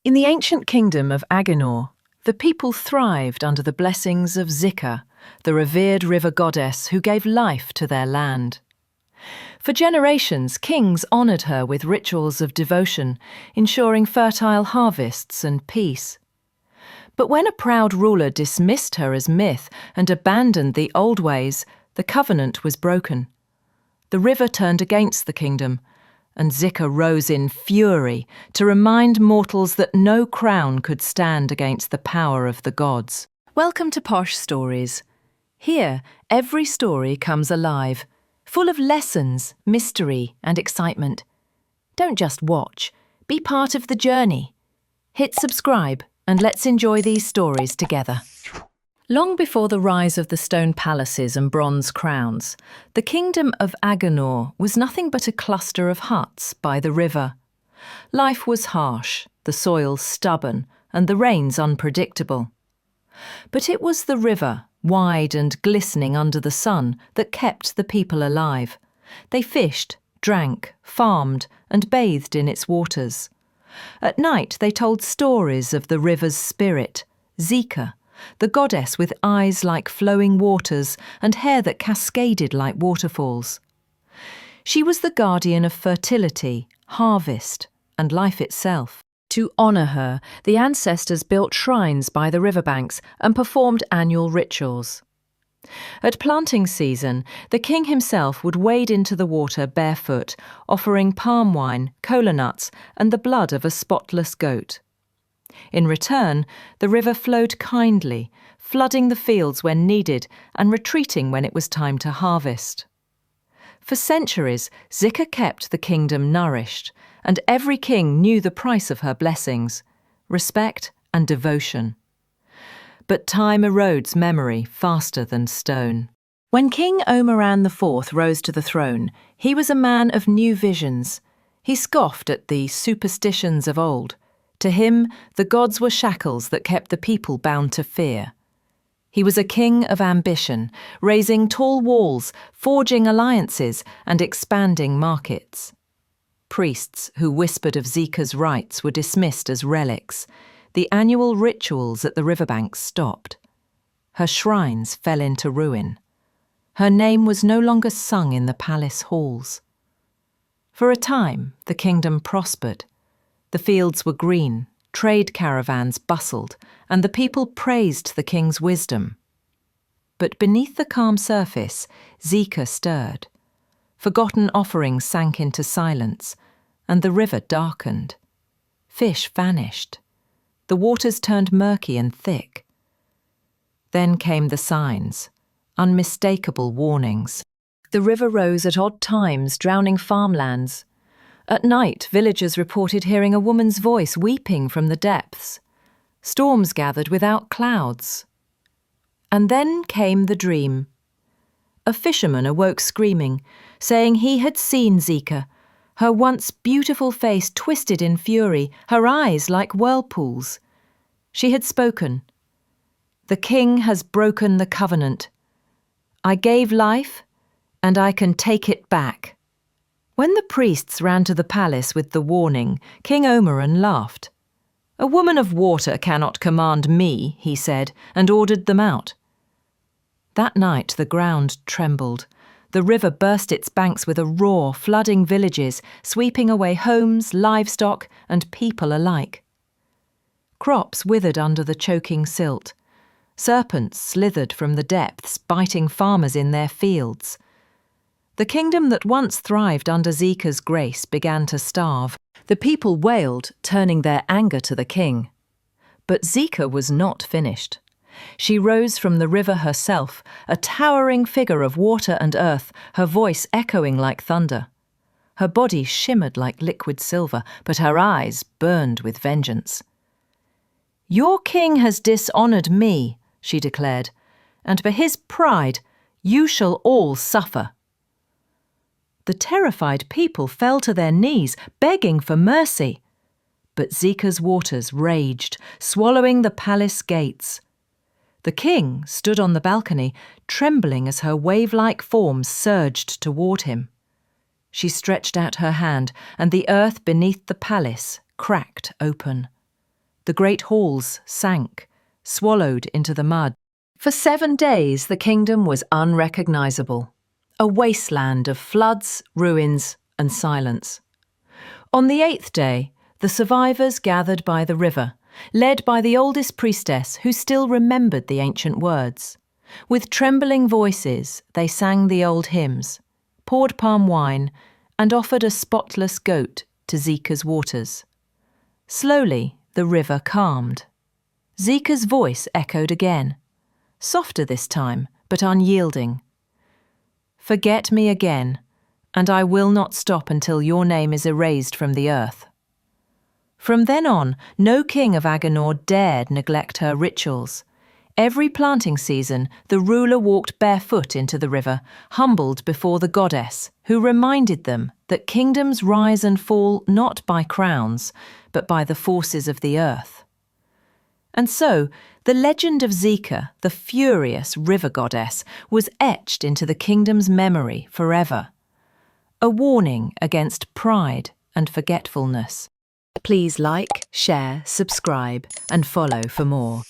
In the ancient kingdom of Aghenor, the people thrived under the blessings of Zika, the revered river goddess who gave life to their land. For generations, kings honoured her with rituals of devotion, ensuring fertile harvests and peace. But when a proud ruler dismissed her as myth and abandoned the old ways, the covenant was broken. The river turned against the kingdom, and Zika rose in fury to remind mortals that no crown could stand against the power of the gods. Welcome to Posh Stories. Here, every story comes alive, full of lessons, mystery, and excitement. Don't just watch, be part of the journey. Hit subscribe and let's enjoy these stories together. Long before the rise of the stone palaces and bronze crowns, the kingdom of Aghenor was nothing but a cluster of huts by the river. Life was harsh, the soil stubborn, and the rains unpredictable. But it was the river, wide and glistening under the sun, that kept the people alive. They fished, drank, farmed, and bathed in its waters. At night they told stories of the river's spirit, Zika, the goddess with eyes like flowing waters and hair that cascaded like waterfalls. She was the guardian of fertility, harvest, and life itself. To honour her, the ancestors built shrines by the riverbanks and performed annual rituals. At planting season, the king himself would wade into the water barefoot, offering palm wine, kola nuts, and the blood of a spotless goat. In return, the river flowed kindly, flooding the fields when needed and retreating when it was time to harvest. For centuries, Zika kept the kingdom nourished, and every king knew the price of her blessings, respect and devotion. But time erodes memory faster than stone. When King Omeran IV rose to the throne, he was a man of new visions. He scoffed at the superstitions of old. To him, the gods were shackles that kept the people bound to fear. He was a king of ambition, raising tall walls, forging alliances, and expanding markets. Priests who whispered of Zika's rites were dismissed as relics. The annual rituals at the riverbanks stopped. Her shrines fell into ruin. Her name was no longer sung in the palace halls. For a time, the kingdom prospered. The fields were green, trade caravans bustled, and the people praised the king's wisdom. But beneath the calm surface, Zika stirred. Forgotten offerings sank into silence, and the river darkened. Fish vanished. The waters turned murky and thick. Then came the signs, unmistakable warnings. The river rose at odd times, drowning farmlands. At night, villagers reported hearing a woman's voice weeping from the depths. Storms gathered without clouds. And then came the dream. A fisherman awoke screaming, saying he had seen Zika, her once beautiful face twisted in fury, her eyes like whirlpools. She had spoken. "The king has broken the covenant. I gave life, and I can take it back." When the priests ran to the palace with the warning, King Omeran laughed. "A woman of water cannot command me," he said, and ordered them out. That night the ground trembled. The river burst its banks with a roar, flooding villages, sweeping away homes, livestock, and people alike. Crops withered under the choking silt. Serpents slithered from the depths, biting farmers in their fields. The kingdom that once thrived under Zika's grace began to starve. The people wailed, turning their anger to the king. But Zika was not finished. She rose from the river herself, a towering figure of water and earth, her voice echoing like thunder. Her body shimmered like liquid silver, but her eyes burned with vengeance. "Your king has dishonoured me," she declared, "and for his pride, you shall all suffer." The terrified people fell to their knees, begging for mercy. But Zika's waters raged, swallowing the palace gates. The king stood on the balcony, trembling as her wave-like form surged toward him. She stretched out her hand, and the earth beneath the palace cracked open. The great halls sank, swallowed into the mud. For 7 days the kingdom was unrecognizable, a wasteland of floods, ruins, and silence. On the 8th day, the survivors gathered by the river, led by the oldest priestess who still remembered the ancient words. With trembling voices, they sang the old hymns, poured palm wine, and offered a spotless goat to Zika's waters. Slowly, the river calmed. Zika's voice echoed again, softer this time, but unyielding. "Forget me again, and I will not stop until your name is erased from the earth." From then on, no king of Aghenor dared neglect her rituals. Every planting season, the ruler walked barefoot into the river, humbled before the goddess, who reminded them that kingdoms rise and fall not by crowns, but by the forces of the earth. And so, the legend of Zika, the furious river goddess, was etched into the kingdom's memory forever. A warning against pride and forgetfulness. Please like, share, subscribe, and follow for more.